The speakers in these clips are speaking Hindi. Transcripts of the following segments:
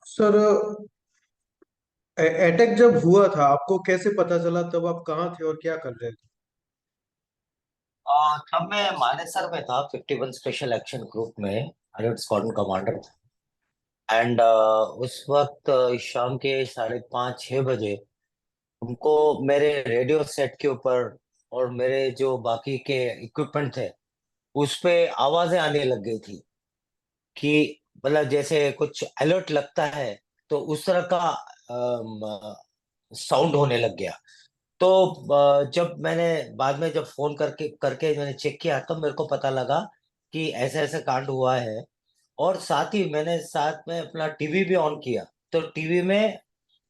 सर, अटैक जब हुआ था आपको कैसे पता चला? तब आप कहाँ थे और क्या कर रहे थे? तब मैं मानेसर में था, 51 स्पेशल एक्शन ग्रुप में अलर्ट स्क्वाड्रन कमांडर था। एंड उस वक्त शाम के 5:30-6 बजे हमको मेरे रेडियो सेट के ऊपर और मेरे जो बाकी के इक्विपमेंट थे उस पे आवाजें आने लग गई थी कि मतलब जैसे कुछ अलर्ट लगता है, तो उस तरह का साउंड होने लग गया। तो जब मैंने बाद में जब फोन करके करके मैंने चेक किया तो मेरे को पता लगा कि ऐसे ऐसे कांड हुआ है। और साथ ही मैंने साथ में अपना टीवी भी ऑन किया, तो टीवी में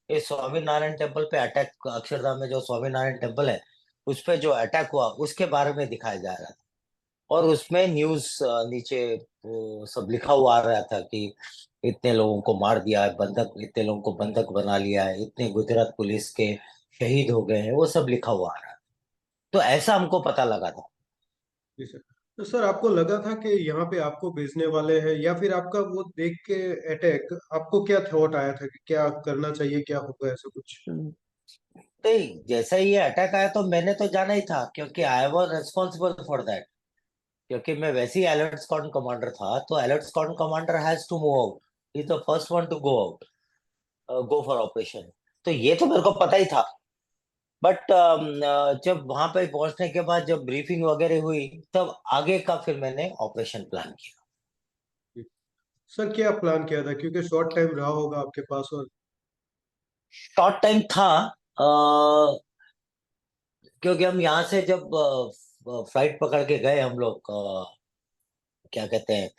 ये स्वामी नारायण टेम्पल पे अटैक, अक्षरधाम में जो स्वामी नारायण टेम्पल है उस पे जो अटैक हुआ उसके बारे में दिखाया जा रहा था। और उसमें न्यूज नीचे वो सब लिखा हुआ आ रहा था कि इतने लोगों को मार दिया है, बंधक इतने लोगों को बंधक बना लिया है, इतने गुजरात पुलिस के शहीद हो गए हैं, वो सब लिखा हुआ आ रहा था। तो ऐसा हमको पता लगा था। जी सर। तो सर, आपको लगा था कि यहाँ पे आपको भेजने वाले हैं, या फिर आपका वो देख के अटैक, आपको क्या थॉट आया था कि क्या करना चाहिए, क्या होगा, ऐसा कुछ? नहीं, जैसा ही ये अटैक आया तो मैंने तो जाना ही था, क्योंकि I was responsible for that. क्योंकि मैं वैसे ही अलर्ट स्क्वाड्रन कमांडर था, तो alert squadron commander has to move out, is the first one to go out, go for operation. तो ये तो मेरे को पता ही था। बट जब वहां पे पहुंचने के बाद जब ब्रीफिंग वगैरह हुई, तब आगे का फिर मैंने ऑपरेशन प्लान किया। जी। सर, क्या प्लान किया था, क्योंकि शॉर्ट टाइम रहा होगा आपके पास? और शॉर्ट टाइम था, क्योंकि हम यहाँ से जब फ्लाइट पकड़ के गए हम लोग, क्या कहते हैं,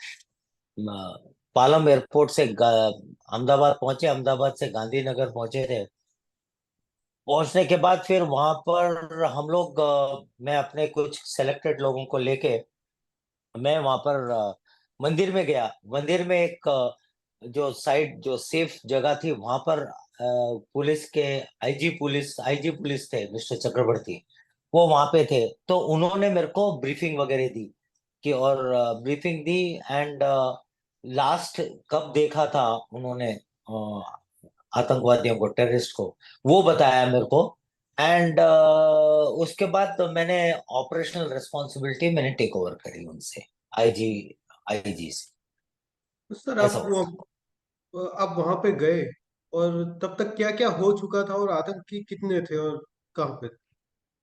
पालम एयरपोर्ट से अहमदाबाद पहुंचे, अहमदाबाद से गांधीनगर पहुंचे थे। पहुंचने के बाद फिर वहां पर हम लोग, मैं अपने कुछ सेलेक्टेड लोगों को लेके मैं वहां पर मंदिर में गया। मंदिर में एक जो साइड जो सेफ जगह थी वहां पर पुलिस के आईजी पुलिस थे मिस्टर चक्रवर्ती, वो वहां पे थे। तो उन्होंने मेरे को ब्रीफिंग वगैरह दी कि, और ब्रीफिंग दी। एंड लास्ट कब देखा था उन्होंने आतंकवादियों को, टेररिस्ट को, वो बताया मेरे को। एंड उसके बाद तो मैंने ऑपरेशनल रिस्पॉन्सिबिलिटी मैंने टेक ओवर करी उनसे, आईजी आईजी से। तो सर, ऐसा हुआ। आप वहां पे गए, और तब तक क्या क्या हो चुका था, और आतंकी कितने थे, और कहाँ पे?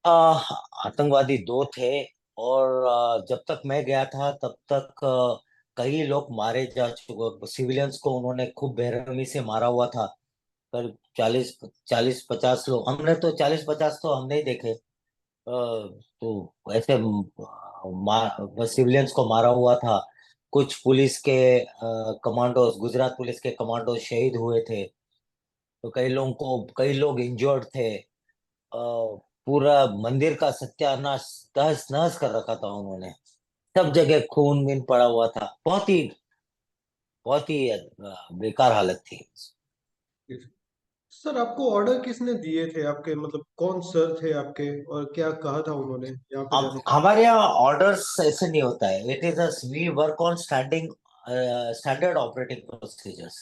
आ, आतंकवादी दो थे। और जब तक मैं गया था तब तक कई लोग मारे जा चुके, सिविलियंस को उन्होंने खूब बेरहमी से मारा हुआ था। करीब 40-50 लोग, हमने तो 40-50 तो हमने ही देखे। तो ऐसे सिविलियंस को मारा हुआ था। कुछ पुलिस के कमांडोज, गुजरात पुलिस के कमांडो शहीद हुए थे। तो कई लोग इंजर्ड थे। पूरा मंदिर का सत्यानाश, तहस नहस कर रखा था उन्होंने। सब जगह खून मीन पड़ा हुआ था। बहुत ही बेकार हालत थी। सर, आपको ऑर्डर किसने दिए थे? आपके मतलब कौन सर थे आपके, और क्या कहा था उन्होंने यहाँ पे अब जाने के? हमारे यहाँ ऑर्डर्स ऐसे नहीं होता है। It is we work on standard operating procedures.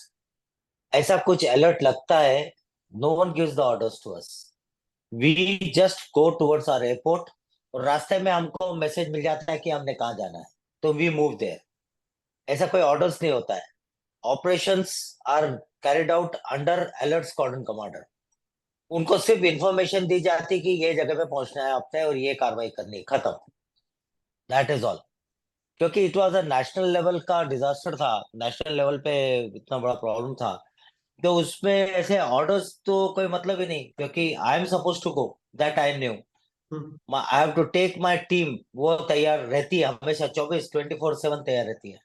ऐसा कुछ अलर्ट लगता है, no one gives the orders to us. We just go towards our airport, और रास्ते में हमको मैसेज मिल जाता है कि हमने कहाँ जाना है, तो वी मूव देयर। ऐसा कोई ऑर्डर्स नहीं होता है। Operations are carried out under alert squadron commander. उनको सिर्फ इंफॉर्मेशन दी जाती है कि ये जगह पे पहुंचना है आपने और ये कार्रवाई करनी है, खत्म। That is all. क्योंकि it was a national level का डिजास्टर था, नेशनल लेवल पे इतना बड़ा प्रॉब्लम था। तो उसमें ऐसे ऑर्डर्स तो कोई मतलब ही नहीं, क्योंकि I am supposed to go, that I knew. Hmm. I have to take my team, वो तैयार रहती है हमेशा, 24/7 तैयार रहती है।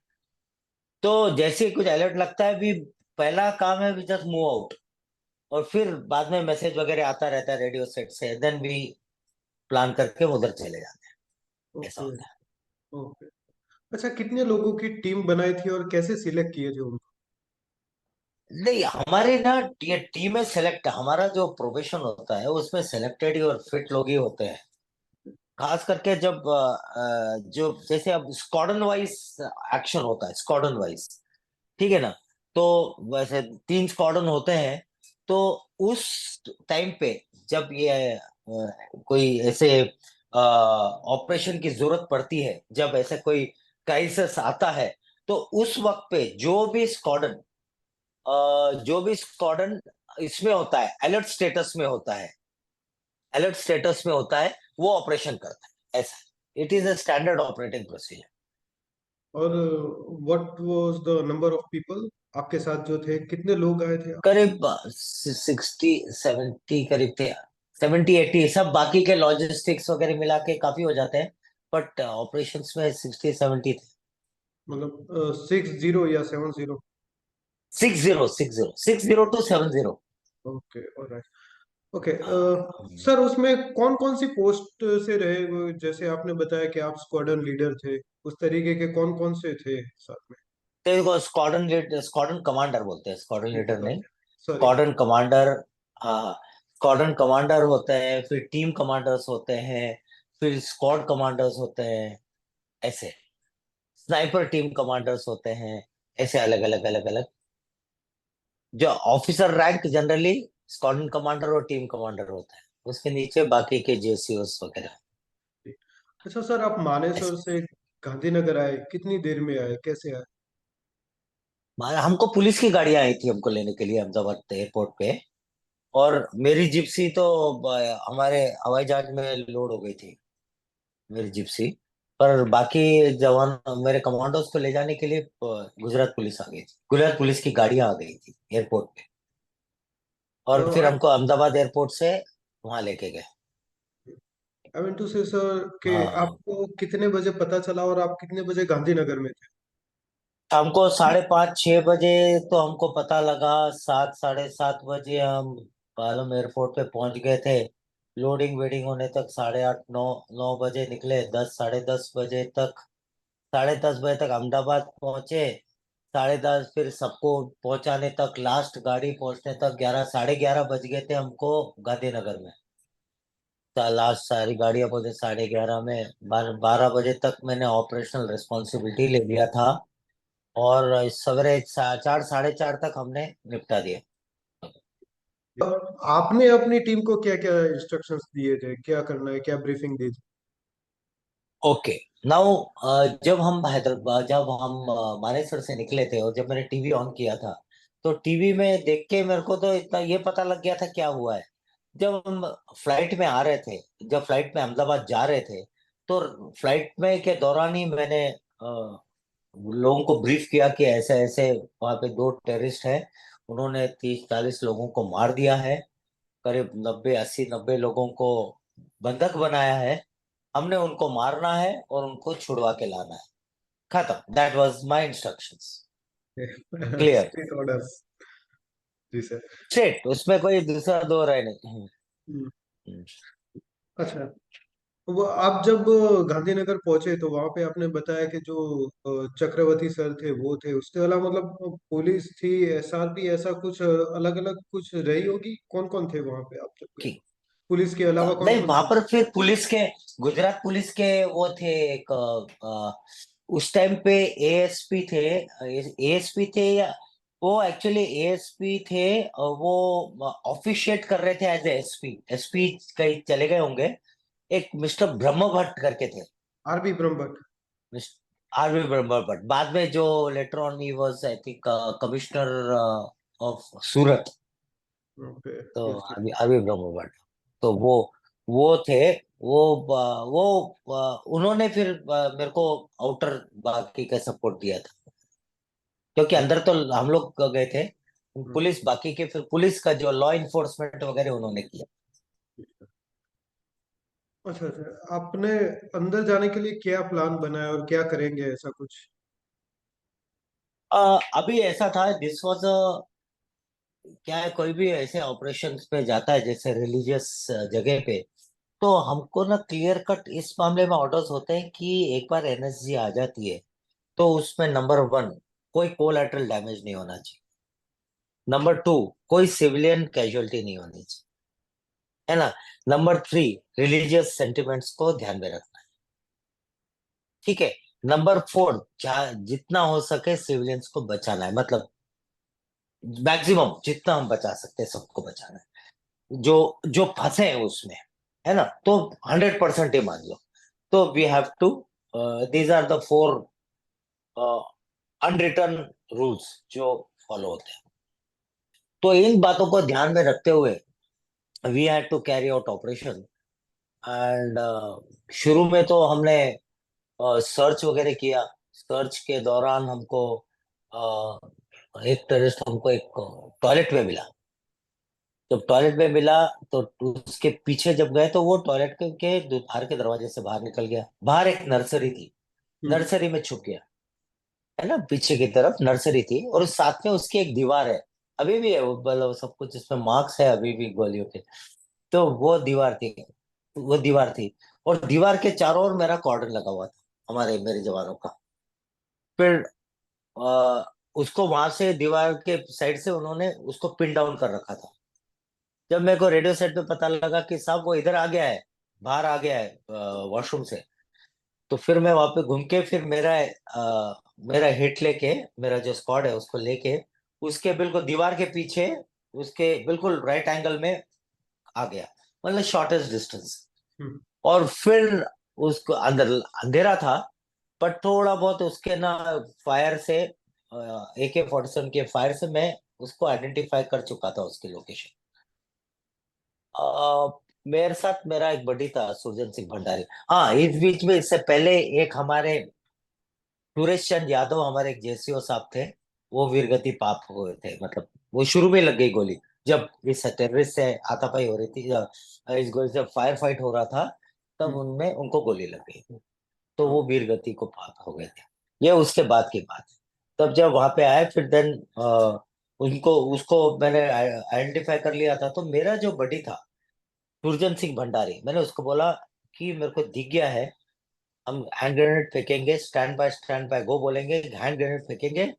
तो जैसे ही कुछ अलर्ट लगता है भी, पहला काम है जस्ट मूव आउट। और फिर बाद में मैसेज वगैरह आता रहता है रेडियो सेट से, देन भी प्लान करके उधर चले जाते हैं। ऐसा ओके। होता है। ओके। अच्छा, कितने लोगों की टीम बनाई थी, और कैसे सिलेक्ट किए थे उनको? नहीं, हमारे ना ये टीमें सेलेक्ट, हमारा जो प्रोफेशन होता है उसमें सेलेक्टेड ही और फिट लोग ही होते हैं। खास करके जब जो जैसे अब स्क्वाड्रन वाइज एक्शन होता है, स्क्वाड्रन वाइज, ठीक है ना। तो वैसे 3 स्क्वाड्रन होते हैं। तो उस टाइम पे जब ये कोई ऐसे ऑपरेशन की जरूरत पड़ती है, जब ऐसे कोई क्राइसिस आता है, तो उस वक्त पे जो भी स्क्वाड्रन इसमें होता है, अलर्ट स्टेटस में होता है, वो ऑपरेशन करता है। ऐसा it is a standard operating procedure. और what was the number of people आपके साथ जो थे, कितने लोग आए थे? करीब 60-70 करीब थे। 70-80 सब बाकी के लॉजिस्टिक्स वगैरह मिला के काफी हो जाते हैं, बट ऑपरेशंस में 60-70 थे। मतलब 60 या 70? 60 to 70। Okay, alright. Okay. Sir, उसमें कौन कौन सी पोस्ट से रहे वो? जैसे आपने बताया कि आप स्क्वाड्रन लीडर थे, उस तरीके के कौन कौन से थे साथ में? तो इसको स्क्वाड्रन कमांडर बोलते हैं, स्क्वाड्रन लीडर नहीं। सॉरी। Squadron commander. हाँ, स्क्वाड्रन कमांडर होते हैं, फिर टीम कमांडर्स होते हैं, फिर स्क्वाड कमांडर्स होते हैं, ऐसे स्नाइपर टीम कमांडर्स होते हैं, ऐसे अलग अलग अलग अलग। जो officer rank generally squadron commander और टीम कमांडर होता है, उसके नीचे बाकी के जेसीओस वगैरह। अच्छा सर, आप मानेसर ऐसे। से गांधीनगर आए, कितनी देर में आए, कैसे आए? हमको पुलिस की गाड़ियां आई थी हमको लेने के लिए अहमदाबाद एयरपोर्ट पे। और मेरी जिप्सी तो हमारे हवाई जहाज में लोड हो गई थी, मेरी जिप्सी। पर बाकी जवान, मेरे कमांडोज को ले जाने के लिए गुजरात पुलिस आ गई थी, गुजरात पुलिस की गाड़ियां आ गई थी एयरपोर्ट पे। और फिर आई हमको अहमदाबाद एयरपोर्ट से वहां लेके गए। मीन टू से सर कि हाँ, आपको कितने बजे पता चला और आप कितने बजे गांधीनगर में थे? हमको 5:30-6 बजे तो हमको पता लगा। 7, 7:30 बजे हम पालम एयरपोर्ट पे पहुंच गए थे। लोडिंग वेडिंग होने तक 8:30, 9, 9 बजे निकले। 10, 10:30 बजे तक, 10:30 बजे तक अहमदाबाद पहुंचे। 10:30 फिर सबको पहुंचाने तक, लास्ट गाड़ी पहुंचने तक 11, 11:30 बज गए थे हमको गांधीनगर में। लास्ट सारी गाड़ियां पहुंचे 11:30 में। 12 बजे तक मैंने ऑपरेशनल रिस्पॉन्सिबिलिटी ले लिया था। और इस सवेरे 4, 4:30 तक हमने निपटा दिया। आपने अपनी टीम को क्या क्या इंस्ट्रक्शंस दिए थे, क्या करना है, क्या ब्रीफिंग दी थी? ओके। नाउ, जब हम मानेसर से निकले थे और जब मैंने टीवी ऑन किया था, तो टीवी में देख के मेरे को तो इतना ये पता लग गया था क्या हुआ है। जब हम फ्लाइट में आ रहे थे, जब फ्लाइट में अहमदाबाद जा रहे थे, तो फ्लाइट में के दौरान ही मैंने लोगों को ब्रीफ किया कि ऐसे ऐसे वहां पे 2 टेररिस्ट हैं, उन्होंने 30-40 लोगों को मार दिया है, करीब 90, 80, 90 लोगों को बंधक बनाया है। हमने उनको मारना है और उनको छुड़वा के लाना है। खत्म, that was my instructions. Clear. Strict orders. जी सर। स्ट्रेट, उसमें कोई दूसरा दो राय नहीं। हम्म। हम्म। अच्छा, वो आप जब गांधीनगर पहुंचे तो वहां पे आपने बताया कि जो चक्रवर्ती सर थे वो थे, उसके अलावा मतलब पुलिस थी, एसआरपी, ऐसा कुछ अलग अलग कुछ रही होगी? कौन कौन थे वहां पे आप जब गए? ठीक। पुलिस के अलावा कौन नहीं, कौन वहां थे? पर फिर पुलिस के, गुजरात पुलिस के वो थे एक उस टाइम पे एएसपी थे। एएसपी थे या वो एक्चुअली एएसपी थे। वो ऑफिशिएट कर रहे थे एज ए एसपी। एसपी कहीं चले गए होंगे। एक मिस्टर ब्रह्म भट्ट करके थे। आरबी ब्रह्मभट्ट। आरवी ब्रह्म भट्ट बाद में जो later on he was I think commissioner of Surat. Okay. तो यस यस। आरवी आरवी ब्रह्म भट्ट, तो वो थे। उन्होंने फिर मेरे को आउटर बाकी का सपोर्ट दिया था, क्योंकि अंदर तो हम लोग गए थे। पुलिस बाकी के, फिर पुलिस का जो लॉ इन्फोर्समेंट वगैरह उन्होंने किया। अच्छा अच्छा, आपने अंदर जाने के लिए क्या प्लान बनाया और क्या करेंगे, ऐसा कुछ? अभी ऐसा था, दिस वाज क्या है, कोई भी ऐसे ऑपरेशन पे जाता है जैसे रिलीजियस जगह पे, तो हमको ना क्लियर कट इस मामले में ऑर्डर्स होते हैं कि एक बार एनएसजी आ जाती है, तो उसमें नंबर 1, कोई कोलैटरल डैमेज नहीं होना चाहिए। नंबर 2, कोई सिविलियन कैजुअलिटी नहीं होनी चाहिए, है ना। नंबर 3, रिलीजियस सेंटिमेंट्स को ध्यान में रखना है। ठीक है। नंबर 4, जितना हो सके सिविलियंस को बचाना है, मतलब मैक्सिमम जितना हम बचा सकते हैं सबको बचाना है, जो जो फंसे हैं उसमें, है ना। तो 100% ही मान लो। तो we have to, these are the 4 unwritten rules जो फॉलो होते हैं। तो इन बातों को ध्यान में रखते हुए we had to carry out operation. And शुरू में तो हमने सर्च वगैरह किया। सर्च के दौरान हमको एक टेररिस्ट हमको एक टॉयलेट में मिला। जब टॉयलेट में मिला तो उसके पीछे जब गए तो वो टॉयलेट के बाहर के दरवाजे से बाहर निकल गया। बाहर एक नर्सरी थी, हम्म। नर्सरी में छुप गया, है ना। पीछे की तरफ नर्सरी थी और उस साथ में उसकी एक दीवार है, अभी भी है वो, मतलब सब कुछ इसमें मार्क्स है अभी भी गोलियों के। तो वो दीवार थी, वो दीवार थी। और दीवार के चारों ओर मेरा कॉर्डन लगा हुआ था, हमारे मेरे जवानों का। फिर आ, उसको वहां से दीवार के साइड से उन्होंने उसको पिन डाउन कर रखा था। जब मेरे को रेडियो सेट पे पता लगा कि साहब वो इधर आ गया है, बाहर आ गया है वॉशरूम से, तो फिर मैं वहां पे घूम के फिर मेरा हिट लेके, मेरा जो स्क्वाड है उसको लेके उसके बिल्कुल दीवार के पीछे, उसके बिल्कुल राइट एंगल में आ गया, मतलब शॉर्टेस्ट डिस्टेंस। हम्म। और फिर उसको अंदर अंधेरा था, पर थोड़ा बहुत उसके ना फायर से, AK-47 के फायर से मैं उसको आइडेंटिफाई कर चुका था, उसकी लोकेशन। मेरे साथ मेरा एक बडी था, सुरजन सिंह भंडारी। हाँ, इस बीच में इससे पहले एक हमारे सुरेश चंद यादव, हमारे एक जेसीओ साहब थे, वो वीरगति पाप हुए थे। मतलब वो शुरू में लग गई गोली, जब इस टेररिस्ट से हाथापाई हो रही थी, इस गोली से फायर फाइट हो रहा था, तब हम्म। उनमें उनको गोली लग गई। तो हाँ। वो वीरगति को पाप हो गए थे। ये उसके बाद की बात है। तब जब वहां पे आए फिर देन उनको उसको मैंने आइडेंटिफाई कर लिया था। तो मेरा जो बडी था सुरजन सिंह भंडारी, मैंने उसको बोला कि मेरे को दिख गया है, हम हैंड ग्रेनेड फेंकेंगे, स्टैंड बाय गो बोलेंगे, हैंड ग्रेनेड फेंकेंगे,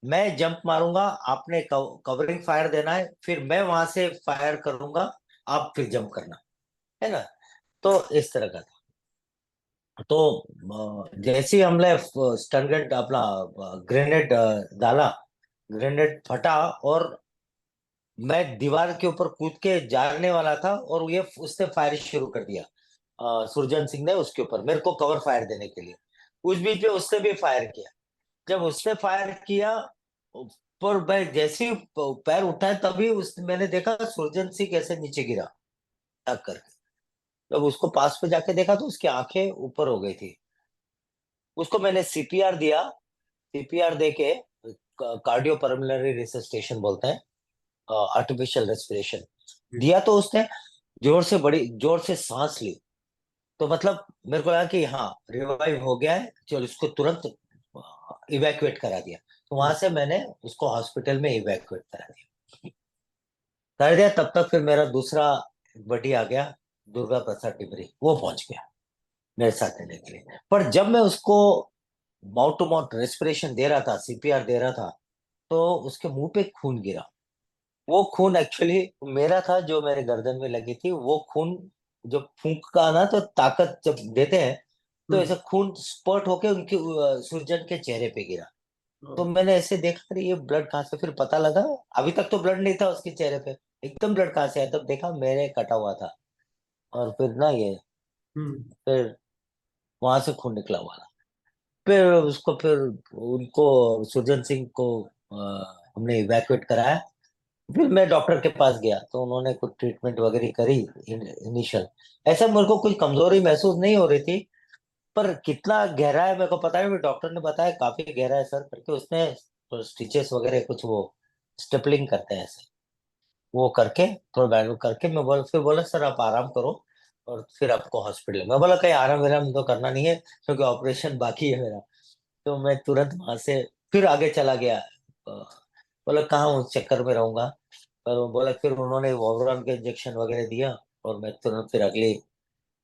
मैं जंप मारूंगा, आपने कवरिंग फायर देना है, फिर मैं वहां से फायर करूंगा, आप फिर जंप करना, है ना। तो इस तरह का था। तो जैसे ही हमने स्टन ग्रेनेड अपना ग्रेनेड डाला, ग्रेनेड फटा और मैं दीवार के ऊपर कूद के जाने वाला था, और ये उसने फायर शुरू कर दिया, सुरजन सिंह ने उसके ऊपर मेरे को कवर फायर देने के लिए। उस बीच में उसने भी फायर किया। जब उसने फायर किया, पर मैं जैसे ही पैर उठाया तभी उस मैंने देखा सुरजन सिंह कैसे नीचे गिरा, टक करके। जब उसको पास पे जाके देखा तो उसकी आंखें ऊपर हो गई थी। उसको मैंने CPR दिया। CPR देके, कार्डियो पल्मोनरी रिसस्टेशन बोलते हैं, आर्टिफिशियल रेस्पिरेशन जी। दिया। तो उसने जोर से, बड़ी जोर से सांस ली। तो मतलब मेरे को लगा कि हाँ रिवाइव हो गया है, चल इसको तुरंत इवैक्यूएट करा दिया। तो वहां हम्म। से मैंने उसको हॉस्पिटल में इवैक्यूएट करा दिया। कर दिया, तब तक फिर मेरा दूसरा बडी आ गया, दुर्गा प्रसाद टिमरी, वो पहुंच गया मेरे साथ रहने के लिए। पर जब मैं उसको माउथ टू माउथ रेस्पिरेशन दे रहा था, CPR दे रहा था, तो उसके मुंह पे खून गिरा। वो खून एक्चुअली मेरा था, जो मेरे गर्दन में लगी थी वो खून। जब फूंक का ना तो ताकत जब देते हैं, तो हम्म। ऐसा खून स्पर्ट होके उनके सुरजन के चेहरे पे गिरा। तो हाँ। मैंने ऐसे देखा, अरे ये ब्लड कहाँ से, फिर पता लगा अभी तक तो ब्लड नहीं था उसके चेहरे पे, एकदम ब्लड कहाँ से आया, तब देखा मेरे कटा हुआ था। और फिर ना ये, हम्म। फिर वहां से खून निकला हुआ था। फिर उसको फिर उनको सुरजन सिंह को हमने इवैक्यूएट कराया। फिर मैं डॉक्टर के पास गया तो उन्होंने कुछ ट्रीटमेंट वगैरह करी। इनिशियल ऐसा मेरे को कुछ कमजोरी महसूस नहीं हो रही थी, पर कितना गहरा है मेरे को पता नहीं। डॉक्टर ने बताया काफी गहरा है सर करके, उसने तो स्टिचेस वगैरह कुछ वो स्टेपलिंग करते हैं ऐसे, वो करके थोड़ा बैंड करके, मैं बोला, फिर बोला सर आप आराम करो और फिर आपको हॉस्पिटल। मैं बोला कहीं आराम विराम तो करना नहीं है, क्योंकि ऑपरेशन बाकी है मेरा। तो मैं तुरंत वहां से फिर आगे चला गया। बोला कहाँ हूँ, चक्कर में रहूंगा। पर वो बोला, फिर उन्होंने वोवरान के इंजेक्शन वगैरह दिया, और मैं तुरंत फिर अगले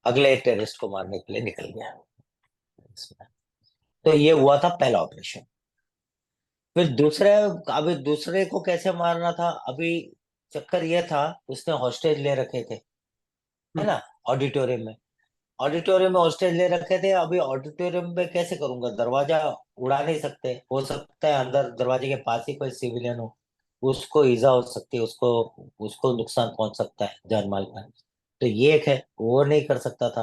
अगले टेररिस्ट को मारने के लिए निकल गया। तो ये हुआ था पहला ऑपरेशन। फिर दूसरे, अभी दूसरे को कैसे मारना था अभी, चक्कर ये था, उसने हॉस्टेज ले रखे थे, है हम्म। ना, ऑडिटोरियम में। ऑडिटोरियम में हॉस्टेज ले रखे थे। अभी ऑडिटोरियम में कैसे करूंगा, दरवाजा उड़ा नहीं सकते, हो सकता है अंदर दरवाजे के पास ही कोई सिविलियन हो, उसको ईजा हो सकती है, उसको उसको नुकसान पहुंच सकता है जान माल का। तो ये एक है, वो नहीं कर सकता था।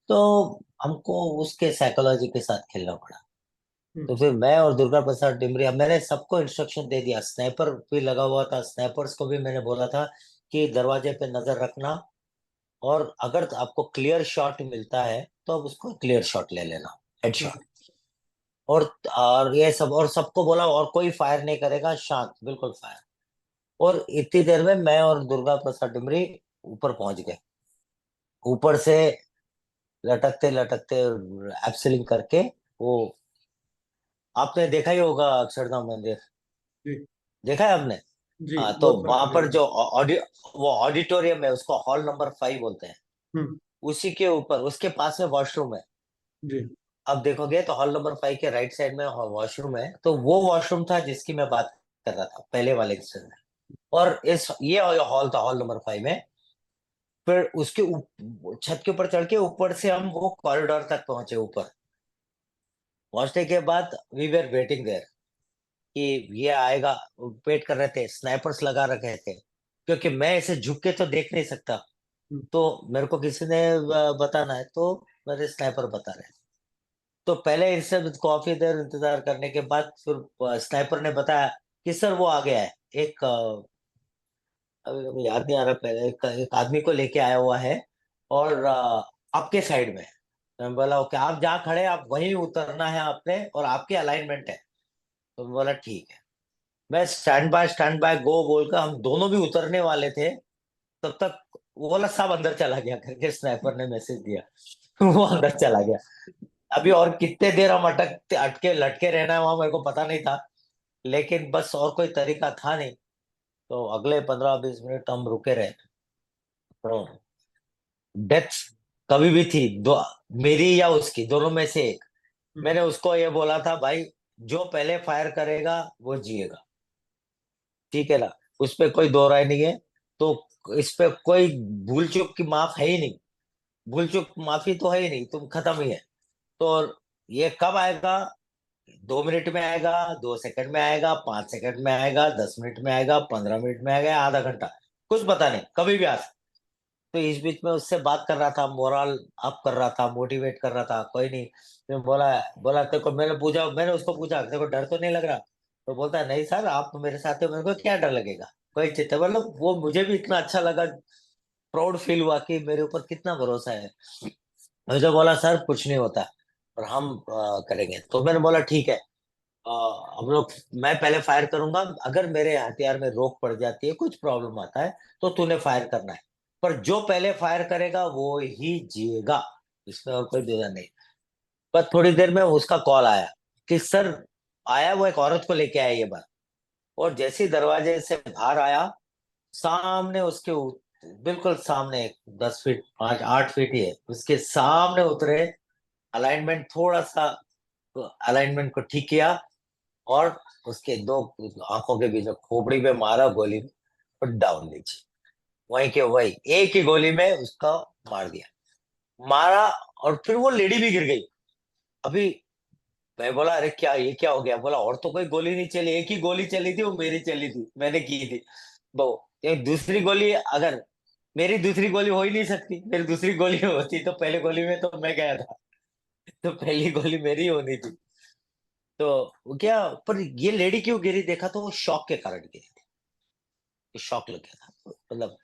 तो हमको उसके साइकोलॉजी के साथ खेलना पड़ा। हम्म, तो फिर मैं और दुर्गा प्रसाद डिमरिया, मैंने सबको इंस्ट्रक्शन दे दिया, स्नाइपर भी लगा हुआ था, स्नाइपर्स को भी मैंने बोला था कि दरवाजे पे नजर रखना, और अगर आपको क्लियर शॉट मिलता है तो आप उसको क्लियर शॉट ले लेना, हेडशॉट। और ये सब, और सबको बोला और कोई फायर नहीं करेगा, शांत बिल्कुल फायर। और इतनी देर में मैं और दुर्गा प्रसाद डिमरी ऊपर पहुंच गए। ऊपर से लटकते लटकते एब्सेलिंग करके वो, आपने देखा ही होगा अक्षरधाम मंदिर, जी देखा है आपने? जी, हाँ, तो बहुत बार वहां पर देखा है। जो वो ऑडिटोरियम है, उसको हॉल नंबर 5 बोलते हैं। हम्म, उसी के ऊपर, उसके पास में वॉशरूम है। जी अब देखोगे तो हॉल नंबर 5 के राइट साइड में वॉशरूम है, तो वो वॉशरूम था जिसकी मैं बात कर रहा था पहले वाले इंसिडेंट में। और इस ये हॉल था, हॉल नंबर 5 में। फिर उसके छत के ऊपर चढ़ के ऊपर से हम वो कॉरिडोर तक पहुंचे ऊपर। पहुंचने के बाद वी वेर वेटिंग देयर कि ये आएगा। वेट कर रहे थे, स्नाइपर्स लगा रखे थे, क्योंकि मैं इसे झुक के तो देख नहीं सकता। हम्म, तो मेरे को किसी ने बताना है, तो मेरे स्नाइपर बता रहे हैं। तो पहले इससे काफी देर इंतजार करने के बाद फिर स्नाइपर ने बताया कि सर वो आ गया है, एक अभी याद नहीं आ रहा, पहले एक आदमी को लेके आया हुआ है, और आपके साइड में। तो मैं बोला ओके, आप जहाँ खड़े हैं, आप वहीं उतरना है आपने, और आपकी अलाइनमेंट है। तो मैं बोला ठीक है। मैं स्टैंड बाय गो बोलकर, हम दोनों भी उतरने वाले थे, तब तक वो बोला सब अंदर चला गया करके स्नाइपर ने मैसेज दिया। वो अंदर चला गया। अभी और कितने देर हम अटकते अटके लटके रहना है वहां, मेरे को पता नहीं था। लेकिन बस और कोई तरीका था नहीं। तो अगले 15-20 मिनट हम रुके रहे। तो डेथ कभी भी थी, दो, मेरी या उसकी, दोनों में से एक। हम्म, मैंने उसको ये बोला था, भाई जो पहले फायर करेगा वो जिएगा, ठीक है ना? उस पे कोई दो राय नहीं है। तो इस पे कोई भूल चूक की माफ है ही नहीं। भूल चूक माफी तो है ही नहीं, तुम खत्म ही है। तो ये कब आएगा? 2 मिनट में आएगा, 2 सेकंड में आएगा, 5 सेकंड में आएगा, 10 मिनट में आएगा, 15 मिनट में आएगा, आधा घंटा, कुछ पता नहीं, कभी भी आ सकता। तो इस बीच में उससे बात कर रहा था, मोरल अप कर रहा था, मोटिवेट कर रहा था, कोई नहीं। मैं बोला बोला तेरे को, मैंने उसको पूछा तेरे को डर तो नहीं लग रहा? तो बोलता है नहीं सर, आप तो मेरे साथ हो, मेरे को क्या डर लगेगा, कोई चिंता, मतलब वो मुझे भी इतना अच्छा लगा, प्राउड फील हुआ कि मेरे ऊपर कितना भरोसा है। मुझे बोला सर कुछ नहीं होता, और हम करेंगे। तो मैंने बोला ठीक है, हम लोग, मैं पहले फायर करूंगा, अगर मेरे हथियार में रोक पड़ जाती है, कुछ प्रॉब्लम आता है, तो तूने फायर करना है। पर जो पहले फायर करेगा वो ही जिएगा, इसमें और कोई दुविधा नहीं। पर थोड़ी देर में उसका कॉल आया कि सर आया, वो एक औरत को लेके आया ये बात। और जैसे ही दरवाजे से बाहर आया, सामने उसके बिल्कुल सामने, 10 फीट, 5-8 फीट ही है, उसके सामने उतरे, अलाइनमेंट थोड़ा सा, अलाइनमेंट को ठीक किया, और उसके दो आंखों के बीच में खोपड़ी पे मारा गोली, और डाउन नीचे, वहीं के वही एक ही गोली में उसका मार दिया, मारा। और फिर वो लेडी भी गिर गई। अभी मैं बोला अरे क्या, ये क्या हो गया? बोला और तो कोई गोली नहीं चली, एक ही गोली चली थी, वो मेरी चली थी, मैंने की थी। वो ये दूसरी गोली, अगर मेरी दूसरी गोली हो ही नहीं सकती, मेरी दूसरी गोली होती तो पहले गोली में तो मैं गया था, तो पहली गोली मेरी होनी थी। तो वो क्या, पर ये लेडी क्यों गिरी, देखा तो वो शॉक के कारण गिरी थी, शॉक लग गया था, मतलब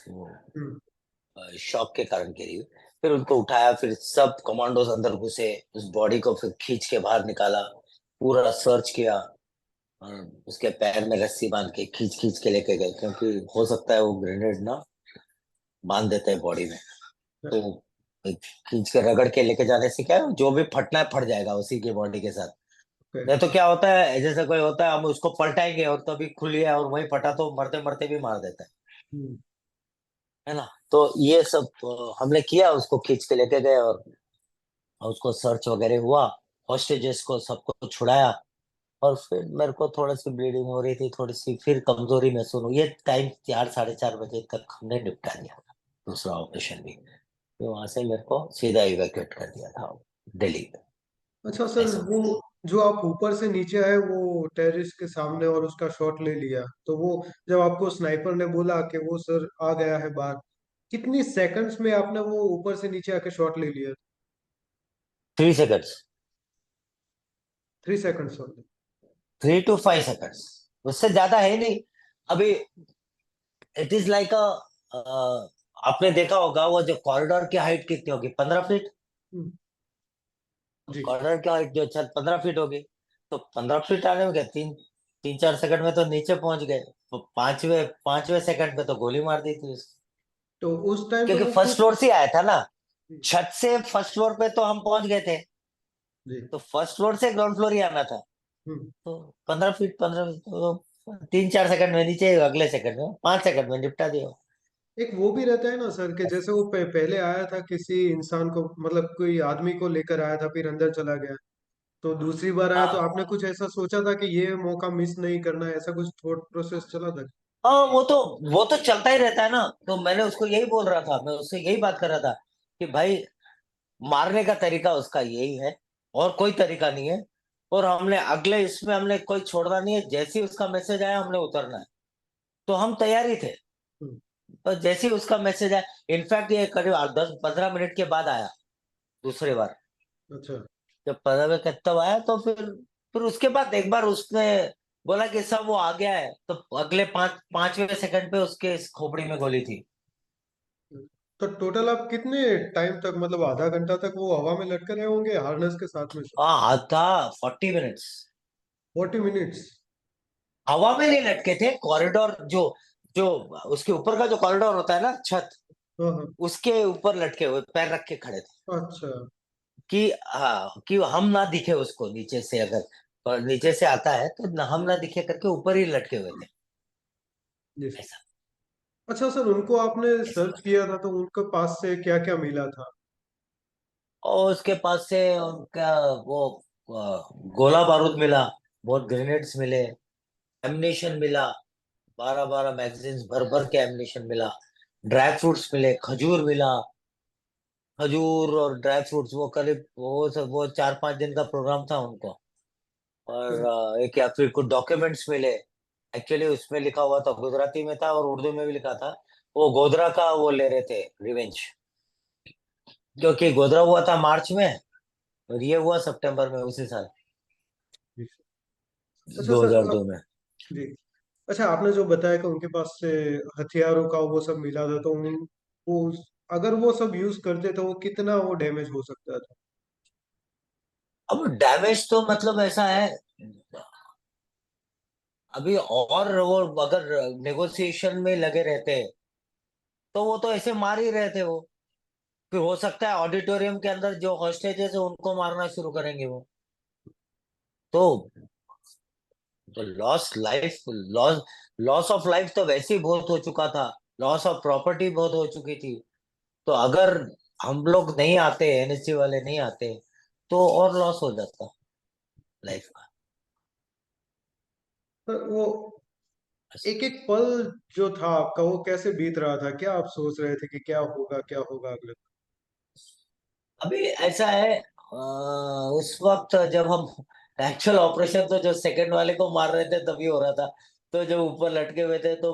वो हम्म, शॉक के कारण गिरी। फिर उनको उठाया, फिर सब कमांडोज अंदर घुसे, उस बॉडी को फिर खींच के बाहर निकाला, पूरा सर्च किया, और उसके पैर में रस्सी बांध के खींच खींच के लेके गए, क्योंकि हो सकता है वो ग्रेनेड ना बांध देते हैं बॉडी में। तो खींच के रगड़ के लेके जाने से क्या है, जो भी फटना है फट जाएगा उसी के बॉडी के साथ। ओके, नहीं तो क्या होता है, जैसे कोई होता है, हम उसको पलटाएंगे और तभी खुल गया और वही फटा, तो मरते मरते भी मार देता हम्म, है ना? तो ये सब हमने किया, उसको खींच के लेके गए, और उसको सर्च वगैरह हुआ, हॉस्टेजेस को सबको छुड़ाया। और फिर मेरे को थोड़ी सी ब्लीडिंग हो रही थी, थोड़ी सी फिर कमजोरी महसूस हुई, ये टाइम 4-4:30 बजे तक हमने निपटा दिया था दूसरा ऑपरेशन भी। तो वहां से मेरे को सीधा इवैक्यूएट कर दिया था दिल्ली में। अच्छा सर, ऐसा। वो जो आप ऊपर से नीचे आए वो टेररिस्ट के सामने और उसका शॉट ले लिया, तो वो जब आपको स्नाइपर ने बोला कि वो सर आ गया है बाहर, कितनी सेकंड्स में आपने वो ऊपर से नीचे आके शॉट ले लिया? 3 सेकंड्स। 3 सेकंड्स? 3 to 5 सेकंड्स, उससे ज्यादा है नहीं। अभी इट इज लाइक अ, आपने देखा होगा वो जो कॉरिडोर की हाइट कितनी होगी, 15 फीट। जी। कॉरिडोर की हाइट जो छत 15 फीट होगी, तो 15 फीट आने में क्या, 3 3 4 सेकंड में तो नीचे पहुंच गए। तो पांचवे पांचवे सेकंड पे तो गोली मार दी थी उसको। तो उस टाइम पे क्योंकि वो फर्स्ट कुछ। फ्लोर से आया था ना, जी। छत से फर्स्ट फ्लोर पे तो हम पहुंच गए थे। जी। तो फर्स्ट फ्लोर से ग्राउंड फ्लोर ही आना था। हम्म। तो 15 फीट, 15 फीट तो 3 4 सेकंड में नीचे, अगले सेकंड में 5 सेकंड में निपटा दिया। एक वो भी रहता है ना सर, कि जैसे वो पहले आया था किसी इंसान को, मतलब कोई आदमी को लेकर आया था, फिर अंदर चला गया, तो दूसरी बार आया तो हाँ आपने कुछ ऐसा सोचा था कि ये मौका मिस नहीं करना है, ऐसा कुछ थॉट प्रोसेस चला था? हाँ, वो तो चलता ही रहता है ना। तो मैंने उसको यही बोल रहा था, मैं उससे यही बात कर रहा था कि भाई, मारने का तरीका उसका यही है, और कोई तरीका नहीं है। और हमने अगले इसमें हमने कोई छोड़ना नहीं है, जैसे ही उसका मैसेज आया हमने उतरना है। तो हम तैयार ही थे। हम्म। तो जैसे ही उसका मैसेज आया, इनफैक्ट ये करीब 10 15 मिनट के बाद आया, दूसरी बार। अच्छा। जब 15 मिनट तब आया, तो फिर उसके बाद एक बार उसने बोला कि सब वो आ गया है, तो अगले पांचवें सेकंड पे उसके इस खोपड़ी में गोली थी। तो टोटल आप कितने टाइम तक, मतलब आधा घंटा तक वो हवा में लटके रहे होंगे हार्नेस के साथ में? हाँ, आधा 40 मिनट्स 40 मिनट्स? हवा में नहीं लटके थे। कॉरिडोर जो जो उसके ऊपर का जो कॉरिडोर होता है ना, छत, हाँ हाँ। उसके ऊपर लटके हुए, पैर रख के खड़े थे। अच्छा। कि हाँ, कि हम ना दिखे उसको नीचे से, अगर और नीचे से आता है तो हम ना दिखे करके ऊपर ही लटके हुए थे। जी सर। ऐसा अच्छा सर, उनको आपने ऐसा सर्च किया था तो उनके पास से क्या क्या मिला था? और उसके पास से उनका वो गोला बारूद मिला, बहुत ग्रेनेड्स मिले, एम्युनिशन मिला, 12 12 मैगजीन्स भर भर के एम्युनिशन मिला, ड्राई फ्रूट्स मिले, खजूर मिला। खजूर और ड्राई फ्रूट्स, वो करीब वो सब, वो 4 5 दिन का प्रोग्राम था उनको। और एक या फिर कुछ डॉक्यूमेंट्स मिले। एक्चुअली उसमें लिखा हुआ था, गुजराती में था और उर्दू में भी लिखा था। वो गोधरा का वो ले रहे थे, रिवेंज। क्योंकि गोधरा हुआ था मार्च में, और ये हुआ सितंबर में उसी साल, जी सर। अच्छा दो सर, हजार दो में। जी। अच्छा, आपने जो बताया कि उनके पास से हथियारों का वो सब मिला था, तो वो अगर वो सब यूज करते तो वो कितना वो डैमेज हो सकता था? अब डैमेज तो मतलब ऐसा है, अभी और वो अगर नेगोशिएशन में लगे रहते, तो वो तो ऐसे मार ही रहे थे वो। फिर हो सकता है ऑडिटोरियम के अंदर जो हॉस्टेजेस है उनको मारना शुरू करेंगे वो। तो loss life, loss loss of life तो वैसे ही बहुत हो चुका था। लॉस ऑफ प्रॉपर्टी बहुत हो चुकी थी। तो अगर हम लोग नहीं आते, एनएसजी वाले नहीं आते, तो और लॉस हो जाता लाइफ का। तो वो एक एक पल जो था आपका, वो कैसे बीत रहा था? क्या आप सोच रहे थे कि क्या होगा अगले? अभी ऐसा है, उस वक्त जब हम एक्चुअल ऑपरेशन, तो जो सेकंड वाले को मार रहे थे तभी हो रहा था। तो जो ऊपर लटके हुए थे, तो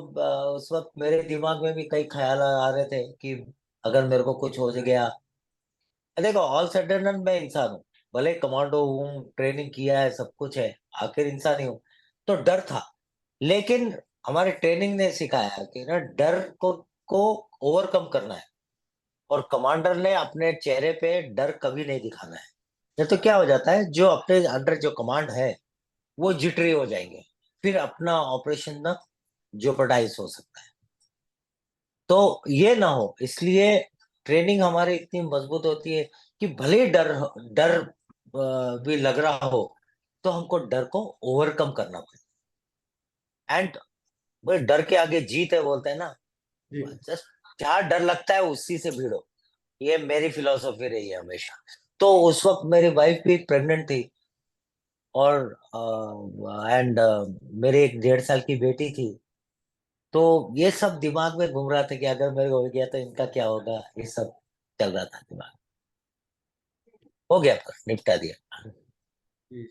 उस वक्त मेरे दिमाग में भी कई ख्याल आ रहे थे कि अगर मेरे को कुछ हो गया। देखो, ऑल सडन मैं इंसान हूँ, भले कमांडो हूँ, ट्रेनिंग किया है, सब कुछ है, आखिर इंसान ही हूँ। तो डर था। लेकिन हमारे ट्रेनिंग ने सिखाया कि ना, डर को ओवरकम करना है। और कमांडर ने अपने चेहरे पे डर कभी नहीं दिखाना है। नहीं तो क्या हो जाता है, जो अपने अंडर जो कमांड है, वो जिटरी हो जाएंगे। फिर अपना ऑपरेशन ना जोपर्डाइज हो सकता है। तो ये ना हो, इसलिए ट्रेनिंग हमारी इतनी मजबूत होती है कि भले ही डर डर भी लग रहा हो, तो हमको डर को ओवरकम करना पड़े। एंड डर के आगे जीत है, बोलते हैं ना। जी। जस्ट जहाँ डर लगता है उसी से भिड़ो। ये मेरी फिलोसॉफी रही है हमेशा। तो उस वक्त मेरी वाइफ भी प्रेग्नेंट थी, और एंड मेरे एक 1.5 साल की बेटी थी। तो ये सब दिमाग में घूम रहा था कि अगर मेरे को हो गया तो इनका क्या होगा, ये सब चल रहा था दिमाग। हो गया, पर निपटा दिया। जी।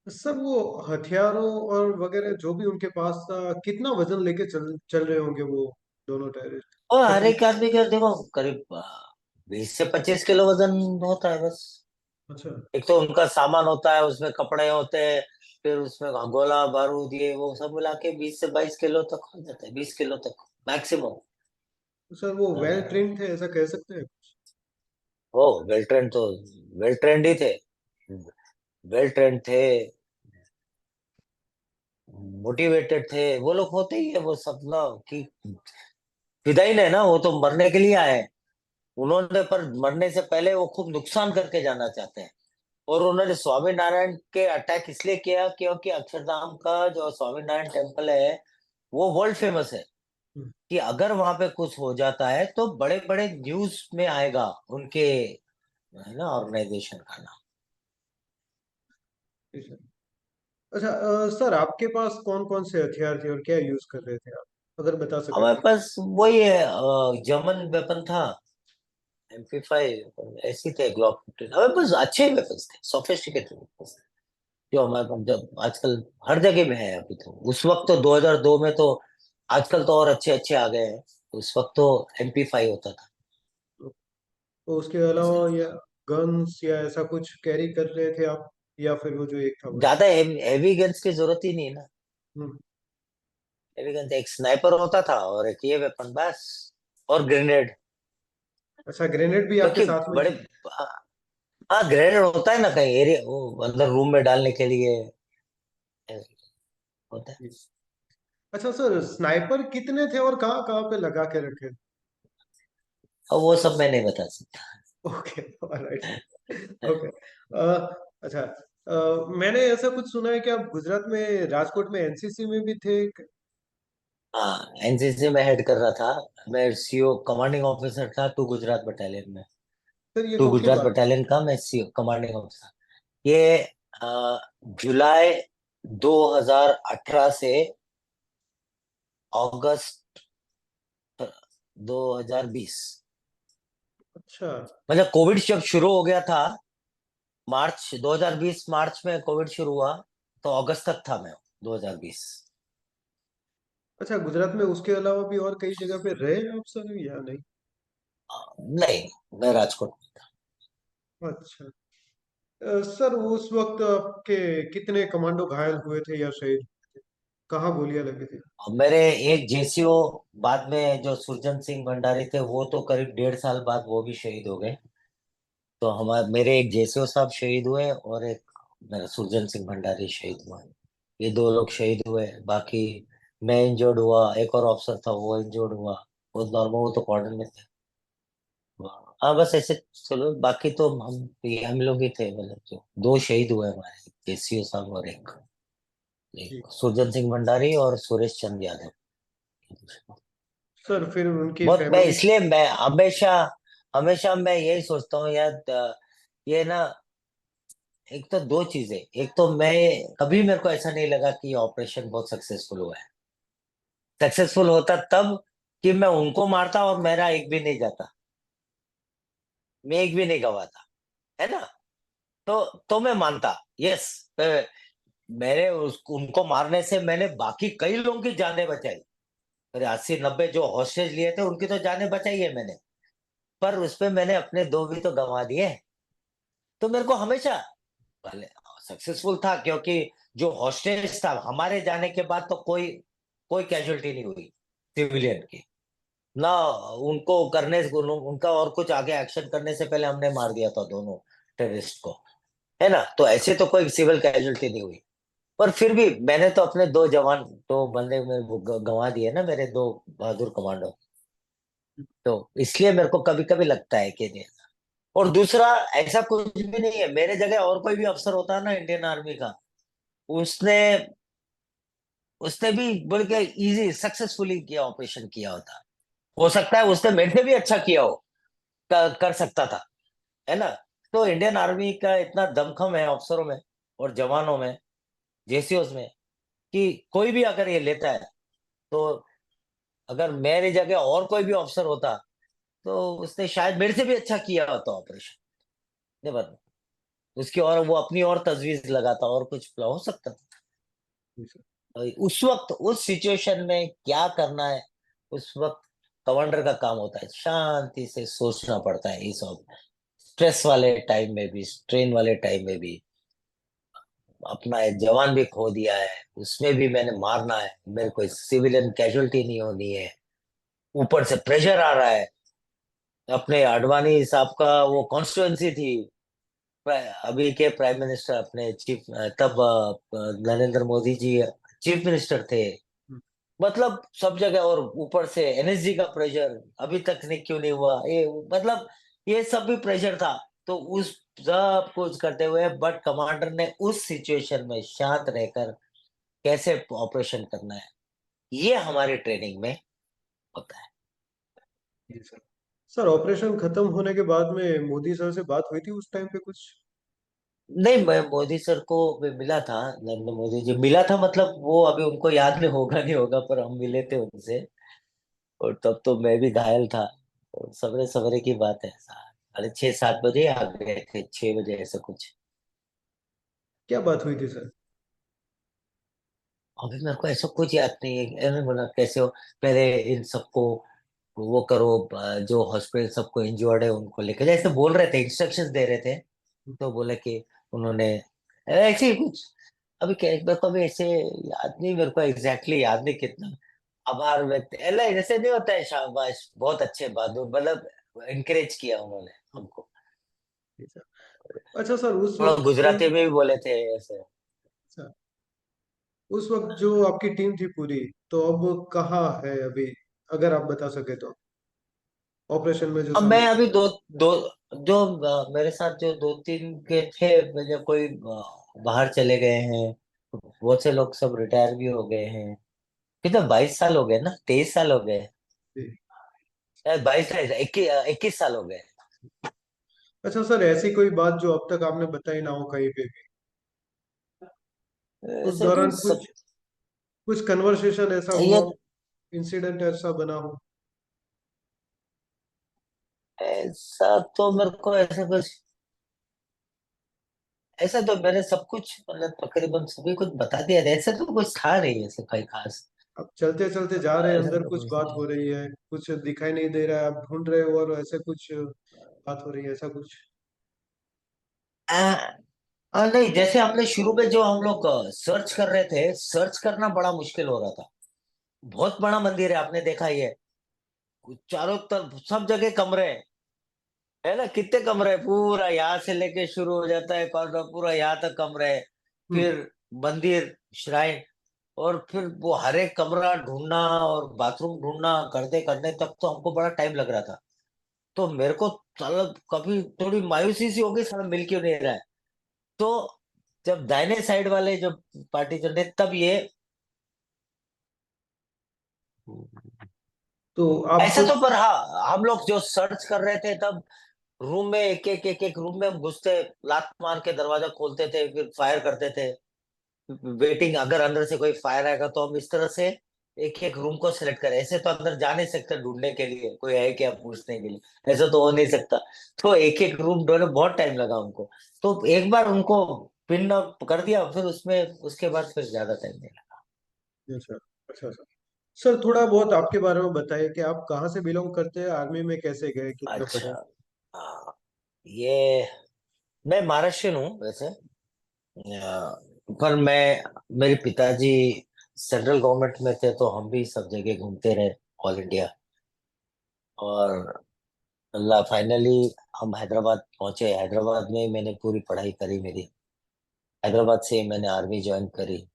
सर वो हथियारों और वगैरह जो भी उनके पास था, कितना वजन लेके चल चल रहे होंगे वो दोनों टेररिस्ट? और हर तकरीब। एक आदमी का देखो करीब 20 से 25 किलो वजन होता है बस। अच्छा। एक तो उनका सामान होता है, उसमें कपड़े होते हैं, फिर उसमें गोला बारूद ये वो सब मिला के 20 से 22 किलो तक हो जाता है, 20 किलो तक मैक्सिमम। तो सर वो वेल ट्रेन थे, ऐसा कह सकते हैं? हो वेल ट्रेंड तो वेल ट्रेंड ही थे, वेल ट्रेंड थे, मोटिवेटेड थे। वो लोग होते ही है वो सब ना कि फिदाई है ना, वो तो मरने के लिए आए हैं। उन्होंने पर मरने से पहले वो खूब नुकसान करके जाना चाहते हैं। और उन्होंने स्वामी नारायण के अटैक इसलिए किया क्योंकि अक्षरधाम का जो स्वामी नारायण टेम्पल है वो वर्ल्ड फेमस है। हम्म, कि अगर वहां पे कुछ हो जाता है तो बड़े बड़े न्यूज में आएगा उनके, है ना, ऑर्गेनाइजेशन का नाम। जी सर। अच्छा, सर आपके पास कौन कौन से हथियार थे और क्या यूज कर रहे थे आप, अगर बता सके हमारे तो? पास वही है, जर्मन वेपन था, MP5 ऐसे थे, ग्लॉक 15। हमारे पास अच्छे वेपन्स थे, सोफिस्टिकेटेड वेपन्स थे, जो हमारे पास जब आजकल हर जगह में है। अभी तो उस वक्त तो 2002 में तो, आजकल तो और अच्छे अच्छे आ गए हैं। उस वक्त तो MP5 होता था। तो उसके ऐसे अलावा या गन्स या ऐसा कुछ कैरी कर रहे थे आप, या फिर वो जो एक था बस? ज्यादा हैवी गन्स की जरूरत ही नहीं है ना। हम्म। हैवी गन्स एक स्नाइपर होता था और एक ये वेपन बस, और ग्रेनेड। अच्छा, ग्रेनेड भी आपके क्योंकि साथ में बड़े, थी? हाँ ग्रेनेड होता है ना कहीं एरिया वो अंदर रूम में डालने के लिए होता है। जी। अच्छा सर, स्नाइपर कितने थे और कहाँ कहाँ पे लगा के रखे थे? और वो सब मैं नहीं बता सकता। Okay, alright sir. ओके। अच्छा, मैंने ऐसा कुछ सुना है कि आप गुजरात में, राजकोट में एनसीसी में भी थे? हाँ एनसीसी में हेड कर रहा था। मैं सीओ कमांडिंग ऑफिसर था टू गुजरात बटालियन में। सर ये टू कब की गुजरात बात? बटालियन का मैं सीओ कमांडिंग ऑफिसर। ये जुलाई 2018 से अगस्त 2020, अच्छा। मतलब कोविड जब शुरू हो गया था, मार्च 2020, मार्च में कोविड शुरू हुआ, तो अगस्त तक था मैं 2020। अच्छा, गुजरात में उसके अलावा भी और कई जगह पे रहे आप सर, या नहीं? नहीं, मैं राजकोट में था। अच्छा। सर उस वक्त आपके कितने कमांडो घायल हुए थे या शहीद? कहाँ गोलियां लगी थी? और मेरे एक जेसीओ बाद में जो सुरजन सिंह भंडारी थे वो तो करीब 1.5 साल बाद वो भी शहीद हो गए। तो हमारे मेरे एक जेसीओ साहब शहीद हुए और एक मेरा सुरजन सिंह भंडारी शहीद हुआ। ये दो लोग शहीद हुए। बाकी मैं इंजर्ड हुआ, एक और ऑफिसर था वो इंजर्ड हुआ। वो नॉर्मल, वो तो कॉर्डन में थे। हाँ बस ऐसे। चलो बाकी तो हम लोग ही थे, मतलब जो दो शहीद हुए हमारे, जेसीओ साहब और जी। एक सुरजन सिंह भंडारी और सुरेश चंद्र यादव। सर फिर उनकी बहुत, मैं फैमिली? इसलिए मैं हमेशा हमेशा मैं यही सोचता हूँ यार, ये ना, एक तो दो चीजें। एक तो मैं कभी, मेरे को ऐसा नहीं लगा कि ऑपरेशन बहुत सक्सेसफुल हुआ है। सक्सेसफुल होता तब कि मैं उनको मारता और मेरा एक भी नहीं जाता, मैं एक भी नहीं गवाता, है ना। तो मैं मानता, यस, मैंने उनको मारने से मैंने बाकी कई लोगों की जानें बचाई। मेरे 80-90 जो हॉस्टेज लिए थे उनकी तो जानें बचाई है मैंने, पर उसपे मैंने अपने दो भी तो गंवा दिए। तो मेरे को हमेशा, भले सक्सेसफुल था क्योंकि जो हॉस्टेज था हमारे जाने के बाद तो कोई कोई कैजुअलिटी नहीं हुई सिविलियन की ना। उनको करने से उनका और कुछ आगे एक्शन करने से पहले हमने मार दिया था दोनों टेररिस्ट को, है ना। तो ऐसे तो कोई सिविल कैजुअलिटी नहीं हुई। पर फिर भी मैंने तो अपने दो जवान, दो बंदे में गंवा दिए ना, मेरे दो बहादुर कमांडो। तो इसलिए मेरे को कभी कभी लगता है कि नहीं। और दूसरा, ऐसा कुछ भी नहीं है, मेरे जगह और कोई भी अफसर होता है ना इंडियन आर्मी का, उसने उसने भी बोल के इजी सक्सेसफुली किया, ऑपरेशन किया होता। हो सकता है उसने मेरे से भी अच्छा किया हो, कर सकता था, है ना। तो इंडियन आर्मी का इतना दमखम है अफसरों में और जवानों में, जेसीओस में, कि कोई भी अगर ये लेता है तो, अगर मेरी जगह और कोई भी अफसर होता तो उसने शायद मेरे से भी अच्छा किया होता ऑपरेशन। नहीं, उसकी और वो अपनी और तजवीज लगाता, और कुछ हो सकता था। जी सर। उस वक्त उस सिचुएशन में क्या करना है, उस वक्त कमांडर का काम होता है शांति से सोचना पड़ता है। ये सब स्ट्रेस वाले टाइम में भी, स्ट्रेन वाले टाइम में भी, अपना एक जवान भी खो दिया है, उसमें भी मैंने मारना है, मेरे को सिविलियन कैजुअलिटी नहीं होनी है, ऊपर से प्रेशर आ रहा है। अपने आडवाणी साहब का वो कॉन्स्टिट्युएंसी थी, अभी के प्राइम मिनिस्टर अपने चीफ, तब नरेंद्र मोदी जी चीफ मिनिस्टर थे। हम्म, मतलब सब जगह, और ऊपर से एनएसजी का प्रेशर अभी तक नहीं, क्यों नहीं हुआ ये, मतलब ये सब भी प्रेशर था। तो उस सब कुछ करते हुए बट कमांडर ने उस सिचुएशन में शांत रहकर कैसे ऑपरेशन करना है, ये हमारी ट्रेनिंग में होता है। जी सर। सर ऑपरेशन खत्म होने के बाद में मोदी सर से बात हुई थी उस टाइम पे कुछ? नहीं, मैं मोदी सर को भी मिला था, नरेंद्र मोदी जी मिला था, मतलब वो अभी उनको याद नहीं होगा, नहीं होगा, पर हम मिले थे उनसे। और तब तो मैं भी घायल था, और सवेरे सवेरे की बात है, 6:30 7 बजे आ गए थे, 6 बजे ऐसा कुछ। क्या बात हुई थी सर? अभी मेरे को ऐसा कुछ याद नहीं है। मैंने बोला कैसे हो, पहले इन सबको वो करो, जो हॉस्पिटल सबको इंजर्ड है उनको लेकर, जैसे बोल रहे थे, इंस्ट्रक्शंस दे रहे थे। तो बोले कि उन्होंने ऐसे ही कुछ, अभी क्या मेरे को अभी ऐसे याद नहीं, मेरे को एग्जैक्टली याद नहीं कितना। आभार व्यक्त अल्लाह जैसे नहीं होता है, शाबाश बहुत अच्छे, बहादुर, मतलब इनकरेज किया उन्होंने हमको। जी सर। अच्छा सर, उस थोड़ा वक्त जो, गुजराती में भी बोले थे ऐसे। सर उस वक्त जो आपकी टीम थी पूरी, तो अब कहाँ है अभी, अगर आप बता सके तो, ऑपरेशन में जो अब मैं शामिल थे? अभी दो दो जो मेरे साथ जो 2 3 के थे, जब कोई बाहर चले गए हैं, बहुत से लोग सब रिटायर भी हो गए हैं। कितना 22 साल हो गए ना, 23 साल हो गए, जी। 21 साल हो गए। अच्छा सर, ऐसी कोई बात जो अब तक आपने बताई ना हो कहीं पे भी, उस ऐसे तो दौरान सब, कुछ कुछ कन्वर्सेशन ऐसा हुआ ये हो, इंसिडेंट ऐसा बना हो? ऐसा तो मेरे को ऐसा कुछ, ऐसा तो मैंने सब कुछ, मतलब तकरीबन सभी कुछ बता दिया था, ऐसा तो कुछ था नहीं ऐसे कोई खास। अब चलते चलते जा रहे हैं, ऐसा अंदर तो कुछ कुछ बात नहीं। हो रही है, कुछ दिखाई नहीं दे रहा है, आप ढूंढ रहे हो और ऐसे कुछ बात हो रही है, ऐसा कुछ? आ, नहीं, जैसे हमने शुरू में जो हम लोग सर्च कर रहे थे, सर्च करना बड़ा मुश्किल हो रहा था। बहुत बड़ा मंदिर है, आपने देखा ही है, चारों तरफ सब जगह कमरे हैं, है ना, कितने कमरे हैं, पूरा यहाँ से लेके शुरू हो जाता है कॉरिडोर, पूरा यहाँ तक कमरे हैं। हम्म। फिर मंदिर, श्राइन, और फिर वो हर एक कमरा ढूंढना और बाथरूम ढूंढना, करते करने तक तो हमको बड़ा टाइम लग रहा था। तो मेरे को साला कभी थोड़ी मायूसी सी हो गई, साला मिल क्यों नहीं रहा है। तो जब दाहिने साइड वाले जब पार्टी चल रहे, तब ये तो आप ऐसा तो, पर हाँ, हम लोग जो सर्च कर रहे थे तब, रूम में एक एक रूम में हम घुसते, लात मार के दरवाजा खोलते थे, फिर फायर करते थे, वेटिंग, अगर अंदर से कोई फायर आएगा तो हम इस तरह से एक एक रूम को सिलेक्ट करें, ऐसे तो अंदर जा नहीं सकते ढूंढने के लिए, कोई है क्या पूछने के लिए, ऐसा तो हो नहीं सकता। तो एक एक रूम ढूंढने बहुत टाइम लगा हमको। तो एक बार उनको पिन कर दिया, फिर उसमें उसके बाद फिर ज्यादा टाइम नहीं लगा। अच्छा, अच्छा सर। सर थोड़ा बहुत आपके बारे में बताइए कि आप कहाँ से बिलोंग करते हैं, आर्मी में कैसे गए, कितना अच्छा, पढ़े? हाँ, ये मैं महाराष्ट्रियन हूँ वैसे, पर मैं, मेरे पिताजी सेंट्रल गवर्नमेंट में थे, तो हम भी सब जगह घूमते रहे, ऑल इंडिया। और अल्लाह फाइनली हम हैदराबाद पहुंचे, हैदराबाद में मैंने पूरी पढ़ाई करी मेरी, हैदराबाद से ही मैंने आर्मी ज्वाइन करी।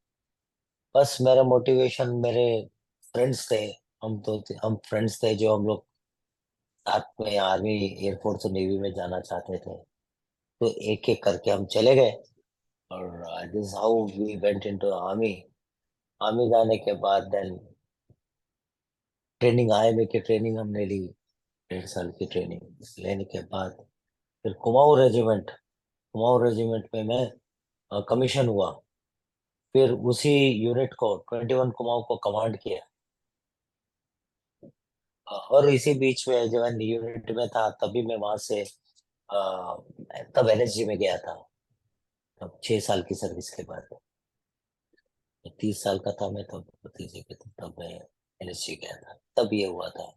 बस मेरा मोटिवेशन मेरे फ्रेंड्स थे, हम फ्रेंड्स थे जो हम लोग साथ में आर्मी, एयरफोर्स और नेवी में जाना चाहते थे। तो एक एक करके हम चले गए, और this how we went into army. Army जाने के बाद देन ट्रेनिंग, आईएमए की ट्रेनिंग हमने ली, 1.5 साल की ट्रेनिंग लेने के बाद फिर कुमाऊं रेजिमेंट में मैं कमीशन हुआ। फिर उसी यूनिट को, 21 कुमाऊं को कमांड किया। और इसी बीच में जब मैं यूनिट में था, तभी मैं वहां से तब एनएसजी में गया था। तब 6 साल की सर्विस के बाद 30 साल का था मैं तब, भतीजे के तब मैं एनएसजी गया था, तब ये हुआ था।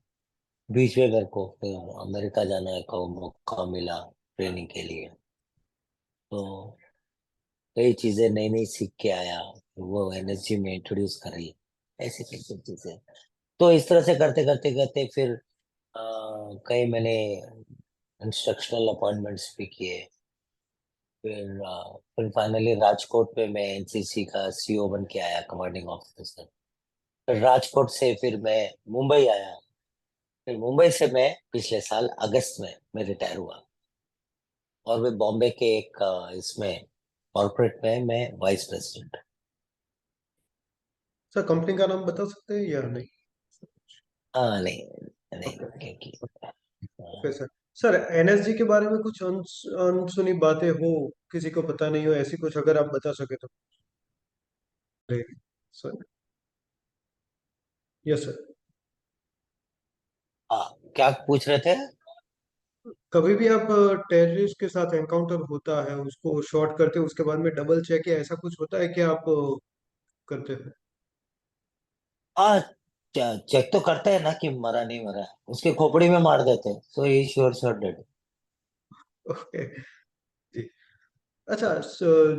बीच में मेरे को फिर अमेरिका जाने का मौका मिला ट्रेनिंग के लिए, तो कई चीजें नई नई सीख के आया, वो एनएसजी में इंट्रोड्यूस करी, ऐसी कई कई चीजें। तो इस तरह से करते करते करते फिर कई मैंने इंस्ट्रक्शनल अपॉइंटमेंट्स भी किए। फिर फाइनली राजकोट में मैं एनसीसी का सीओ बन के आया, कमांडिंग ऑफिसर। फिर राजकोट से फिर मैं मुंबई आया। फिर मुंबई से मैं पिछले साल अगस्त में मैं रिटायर हुआ, और मैं बॉम्बे के एक इसमें कॉर्पोरेट में मैं वाइस प्रेसिडेंट। सर कंपनी का नाम बता सकते हैं या नहीं? हाँ नहीं, नहीं ओके। क्योंकि ओके सर। सर एनएसजी के बारे में कुछ अनसुनी बातें हो, किसी को पता नहीं हो, ऐसी कुछ अगर आप बता सके तो रहेगी सर। Yes sir. हाँ, क्या पूछ रहे थे? कभी भी आप टेररिस्ट के साथ एनकाउंटर होता है, उसको शॉर्ट करते हो, उसके बाद में डबल चेक या ऐसा कुछ होता है कि आप करते हैं? हाँ, चेक तो करते हैं ना कि मरा नहीं मरा, उसके खोपड़ी में मार देते हैं, सो ही श्योर श्योर डेड। ओके जी। अच्छा,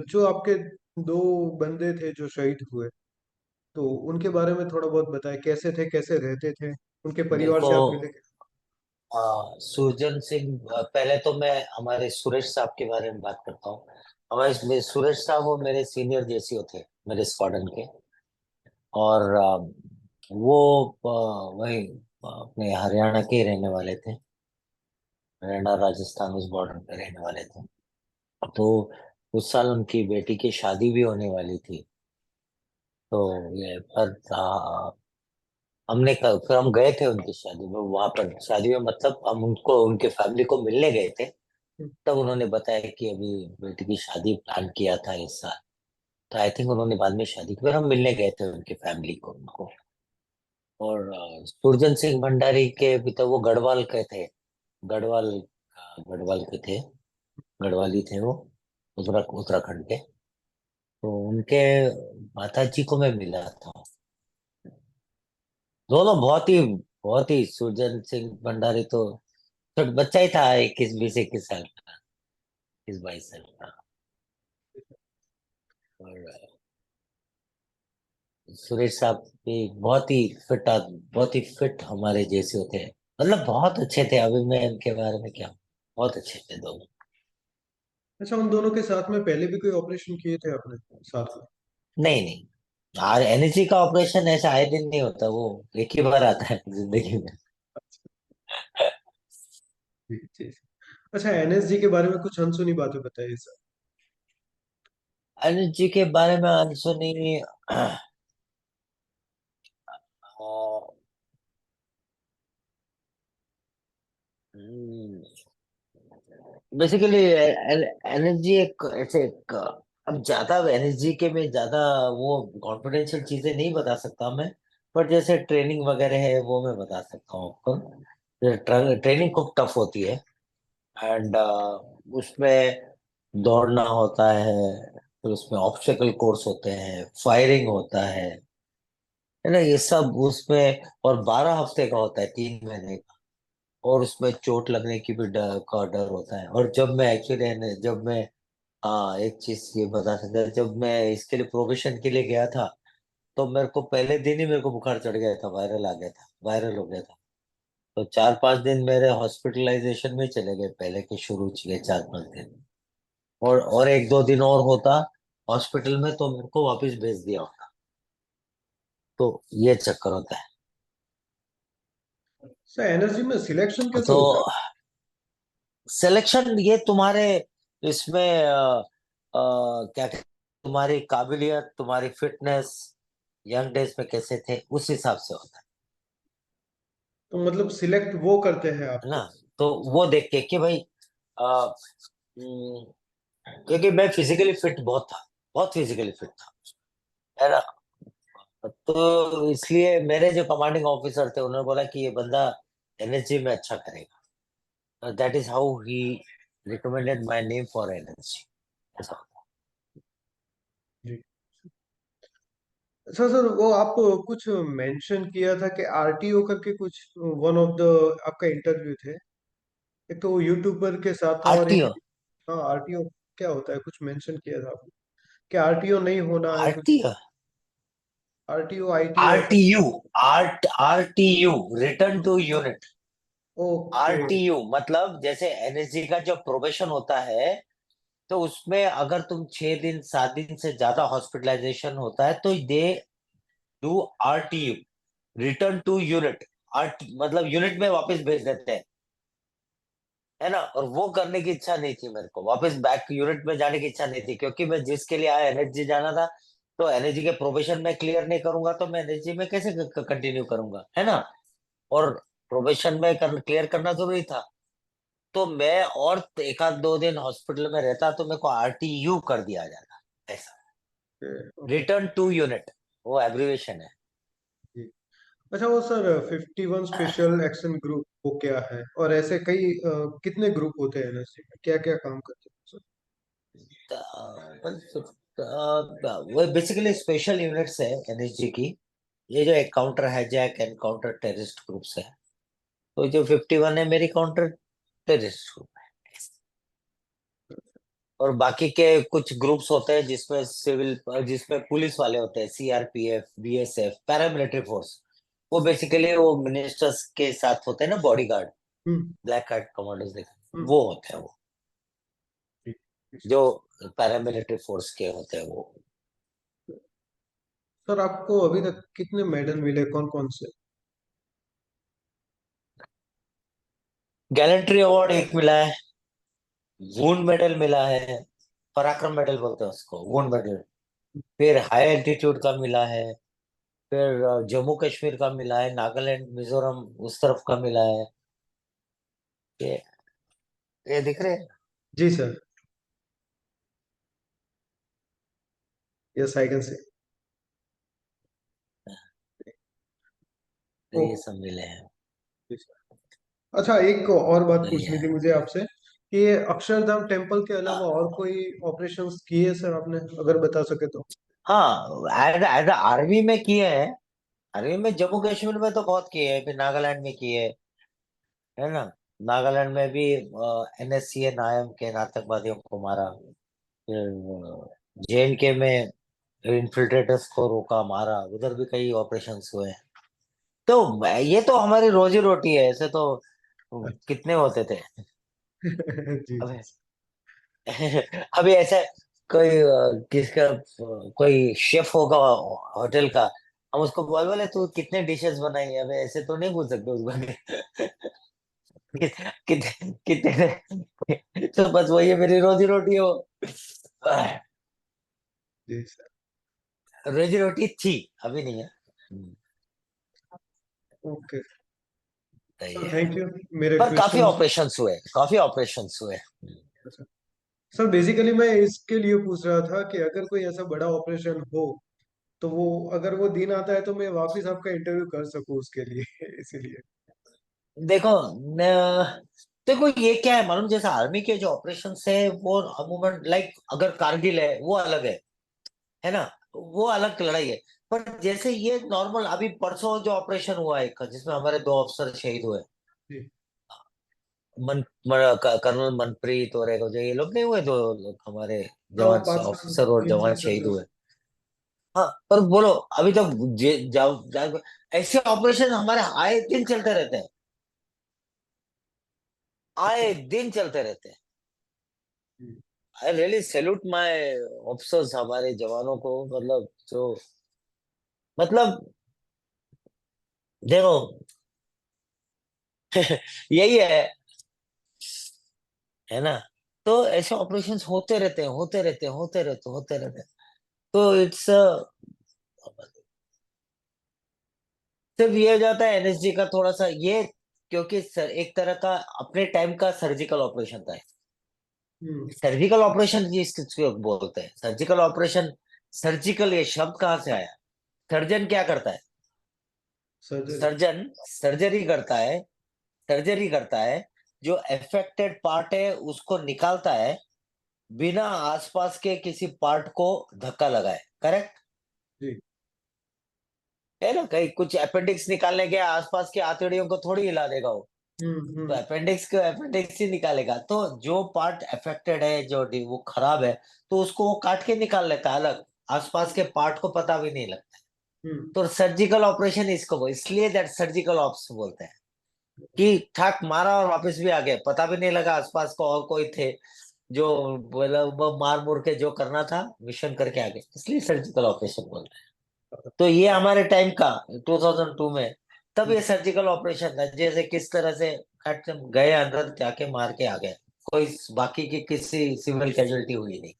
जो आपके दो बंदे थे जो शहीद हुए, तो उनके बारे में थोड़ा बहुत बताएं, कैसे थे, कैसे रहते थे, उनके परिवार देखो, से आप मिले? सुरजन सिंह, पहले तो मैं हमारे सुरेश साहब के बारे में बात करता हूँ। सुरेश साहब वो मेरे सीनियर जेसीओ थे, मेरे स्क्वाड्रन के। और वो वही अपने हरियाणा के ही रहने वाले थे, हरियाणा राजस्थान उस बॉर्डर पे रहने वाले थे। तो उस साल उनकी बेटी की शादी भी होने वाली थी। तो ये पर फिर हम गए थे उनकी शादी में, वहां पर शादी में मतलब हम उनको उनके फैमिली को मिलने गए थे। तब उन्होंने बताया कि अभी बेटी की शादी प्लान किया था इस साल। तो आई थिंक उन्होंने बाद में शादी की, फिर हम मिलने गए थे उनके फैमिली को, उनको। और सुरजन सिंह भंडारी के भी तो वो गढ़वाल के थे, गढ़वाल गढ़वाल के थे, गढ़वाली थे वो, उत्तराखंड के। तो उनके माता जी को मैं मिला था। दोनों बहुत ही सुरजन सिंह भंडारी तो छोटा बच्चा ही था, 21 20 21 साल का, 21 22 साल का। और सुरेश साहब भी बहुत ही फिट हमारे जैसे होते हैं, मतलब बहुत अच्छे थे। अभी मैं इनके बारे में क्या, बहुत अच्छे थे दोनों। अच्छा, उन दोनों के साथ में पहले भी कोई ऑपरेशन किए थे आपने साथ में? नहीं नहीं, और एनएसजी का ऑपरेशन ऐसा आए दिन नहीं होता, वो एक ही बार आता है जिंदगी में। जी जी। अच्छा, एनएसजी के बारे में कुछ अनसुनी बातें बताइए सर। एनएसजी के बारे में अनसुनी, बेसिकली एनएसजी एक ऐसे एक, अब ज्यादा एनएसजी के में ज्यादा वो कॉन्फिडेंशियल चीजें नहीं बता सकता मैं। पर जैसे ट्रेनिंग वगैरह है वो मैं बता सकता हूँ आपको। ट्रेनिंग खूब टफ होती है, एंड उसमें दौड़ना होता है, फिर उसमें ऑब्स्टेकल कोर्स होते हैं, फायरिंग होता है ना, ये सब उसमें। और 12 हफ्ते का होता है, 3 महीने का। और उसमें चोट लगने की भी डर होता है। और जब मैं हाँ, एक चीज ये बता सकता है, जब मैं इसके लिए प्रोबेशन के लिए गया था, तो मेरे को पहले दिन ही मेरे को बुखार चढ़ गया था, वायरल आ गया था, वायरल हो गया था। तो 4 5 दिन मेरे हॉस्पिटलाइजेशन में चले गए, पहले के शुरू के 4 5 दिन। और 1 2 दिन और होता हॉस्पिटल में, तो मेरे को वापस भेज दिया होता। तो ये चक्कर होता है। सर एनएसजी में सिलेक्शन कैसे तो होता है? सिलेक्शन ये तुम्हारे इसमें क्या कहते हैं, तुम्हारी काबिलियत, तुम्हारी फिटनेस यंग डेज में कैसे थे उस हिसाब से होता तो मतलब सिलेक्ट वो करते हैं है ना। आपको? तो वो देख के कि भाई, अ, हम्म, क्योंकि मैं फिजिकली फिट बहुत था, बहुत फिजिकली फिट था, है ना। तो इसलिए मेरे जो कमांडिंग ऑफिसर थे उन्होंने बोला कि ये बंदा एनएसजी में अच्छा करेगा। That is how he recommended my name for NSG, ऐसा होता अच्छा सर, वो आप कुछ मेंशन किया था कि आरटीओ करके कुछ वन ऑफ द आपका इंटरव्यू थे। एक तो यूट्यूबर के साथ था और एक। आरटीओ। हाँ, आरटीओ क्या होता है, कुछ मेंशन किया था आपने कि आरटीओ नहीं होना है कुछ। आरटीओ। आरटीओ आईटीओ ऐसा। RTU. RTU, return to unit. Okay. RTU मतलब जैसे एनएसजी का जो प्रोबेशन होता है, तो उसमें अगर तुम 6 दिन 7 दिन से ज्यादा हॉस्पिटलाइजेशन होता है तो they do RTU, return to unit. आर्ट मतलब यूनिट में वापस भेज देते हैं, है ना। और वो करने की इच्छा नहीं थी मेरे को, वापस बैक यूनिट में जाने की इच्छा नहीं थी, क्योंकि मैं जिसके लिए आया एनएसजी जाना था, तो एनएसजी के प्रोबेशन में क्लियर नहीं करूंगा तो मैं एनएसजी में कैसे कंटिन्यू करूंगा, है ना। और प्रोबेशन में क्लियर करना जरूरी था। तो मैं और एक आध 2 दिन हॉस्पिटल में रहता तो मेरे को आरटीयू कर दिया जाता, ऐसा। ओके। रिटर्न टू यूनिट, वो एब्रिविएशन है। जी। अच्छा, वो सर 51 स्पेशल एक्शन ग्रुप वो क्या है, और ऐसे कई कितने ग्रुप होते हैं एनएसजी में, क्या क्या काम करते हैं सर? वो बेसिकली स्पेशल यूनिट्स है एनएसजी की। ये जो एक counter hijack and counter terrorist groups है, तो जो 51 है मेरी काउंटर टेररिस्ट ग्रुप है। और बाकी के कुछ ग्रुप्स होते हैं जिसमें सिविल, जिसमें पुलिस वाले होते हैं, सीआरपीएफ, बीएसएफ, पैरामिलिट्री फोर्स। वो बेसिकली वो मिनिस्टर्स के साथ होते हैं ना, बॉडीगार्ड, हम्म। ब्लैक कार्ड कमांडोज देखे, हम्म। वो होते हैं वो, जी, जी जो पैरामिलिट्री फोर्स के होते हैं वो। सर, आपको अभी तक कितने मेडल मिले, कौन कौन से? गैलेंट्री अवार्ड एक मिला है, वूंड मेडल मिला है, पराक्रम मेडल बोलते हैं उसको, वूंड मेडल। फिर हाई एल्टीट्यूड का मिला है, फिर जम्मू कश्मीर का मिला है, नागालैंड मिजोरम उस तरफ का मिला है। ये ये दिख रहे हैं। जी sir. Yes, I can say. तो ओ। ये सब मिले हैं। जी सर। अच्छा, एक और बात तो ये पूछनी थी है। मुझे आपसे कि ये अक्षरधाम टेम्पल के अलावा हाँ। और कोई ऑपरेशंस किए सर आपने, अगर बता सके तो? हाँ, एज एज आर्मी में किए हैं। आर्मी में जम्मू कश्मीर में तो बहुत किए हैं, फिर नागालैंड में किए, है ना। नागालैंड में भी एनएससीए नायम के आतंकवादियों को मारा। फिर जेएनके में इन्फिल्ट्रेटर्स को रोका, मारा, उधर भी कई ऑपरेशंस हुए हैं। तो ये तो हमारी रोजी रोटी है, ऐसे तो कितने होते थे। जी जी। अबे अभी ऐसे कोई किसका कोई शेफ होगा होटल का, हम उसको बोले तू कितने डिशेस बनाई है, अबे ऐसे तो नहीं पूछ सकते उसको। कितने कितने, तो बस वही है, मेरी रोजी रोटी है वो। जी सर। रोजी रोटी थी, अभी नहीं है। ओके सही सर, है। Thank you. मेरे पर काफी क्वेश्चंस। ऑपरेशंस हुए, काफी ऑपरेशंस हुए। सर, बेसिकली मैं इसके लिए पूछ रहा था कि अगर कोई ऐसा बड़ा ऑपरेशन हो, तो वो अगर वो दिन आता है तो मैं वापस आपका इंटरव्यू कर सकूं उसके लिए इसीलिए। देखो देखो ये क्या है मालूम, जैसे आर्मी के जो ऑपरेशन है वो अमूमन लाइक, अगर कारगिल है वो अलग है ना, वो अलग लड़ाई है। पर जैसे ये नॉर्मल अभी परसों जो ऑपरेशन हुआ है जिसमें हमारे 2 अफसर शहीद हुए, जी। कर्नल मनप्रीत और एक जो ये लोग नहीं हुए, 2 लोग हमारे हाँ, वो जवान, 5 साल ऑफिसर और 3 साल जवान चल शहीद रहा हुए। हाँ, पर बोलो, अभी तक ऐसे ऑपरेशन हमारे आए दिन चलते रहते हैं, आए दिन चलते रहते हैं। है। I really salute my officers, हमारे जवानों को, मतलब जो, मतलब देखो, यही है ना। तो ऐसे ऑपरेशंस होते रहते हैं, होते रहते हैं, होते रहते हैं, होते रहते हैं। तो इट्स सिर्फ ये हो जाता है एनएसजी का थोड़ा सा ये, क्योंकि एक तरह का अपने टाइम का सर्जिकल ऑपरेशन था। हम्म। सर्जिकल ऑपरेशन जिसको बोलते हैं, सर्जिकल ऑपरेशन। सर्जिकल ये शब्द कहाँ से आया? सर्जन क्या करता है? सर्जरी। सर्जन सर्जरी करता है, सर्जरी करता है, जो अफेक्टेड पार्ट है उसको निकालता है, बिना आसपास के किसी पार्ट को धक्का लगाए, करेक्ट। जी। है ना, कहीं कुछ अपेंडिक्स निकालने गया, आसपास की आंतड़ियों को थोड़ी हिला देगा वो। तो हम्म। अपेंडिक्स ही निकालेगा। तो जो पार्ट अफेक्टेड है, वो खराब है, तो उसको वो काट के निकाल लेता है अलग, आसपास के पार्ट को पता भी नहीं लगता। हम्म। तो सर्जिकल ऑपरेशन इसको इसलिए दैट सर्जिकल ऑप्स बोलते हैं, कि ठाक मारा और वापस भी आ गए, पता भी नहीं लगा आसपास को और कोई थे जो, मतलब वो मार मुर के जो करना था मिशन करके आ गए, इसलिए सर्जिकल ऑपरेशन बोलते हैं। तो ये हमारे टाइम का 2002 में, तब ये सर्जिकल ऑपरेशन था, जैसे किस तरह से कट गए अंदर जाके मार के आ गए, कोई बाकी की किसी सिविल कैजुअलिटी हुई नहीं।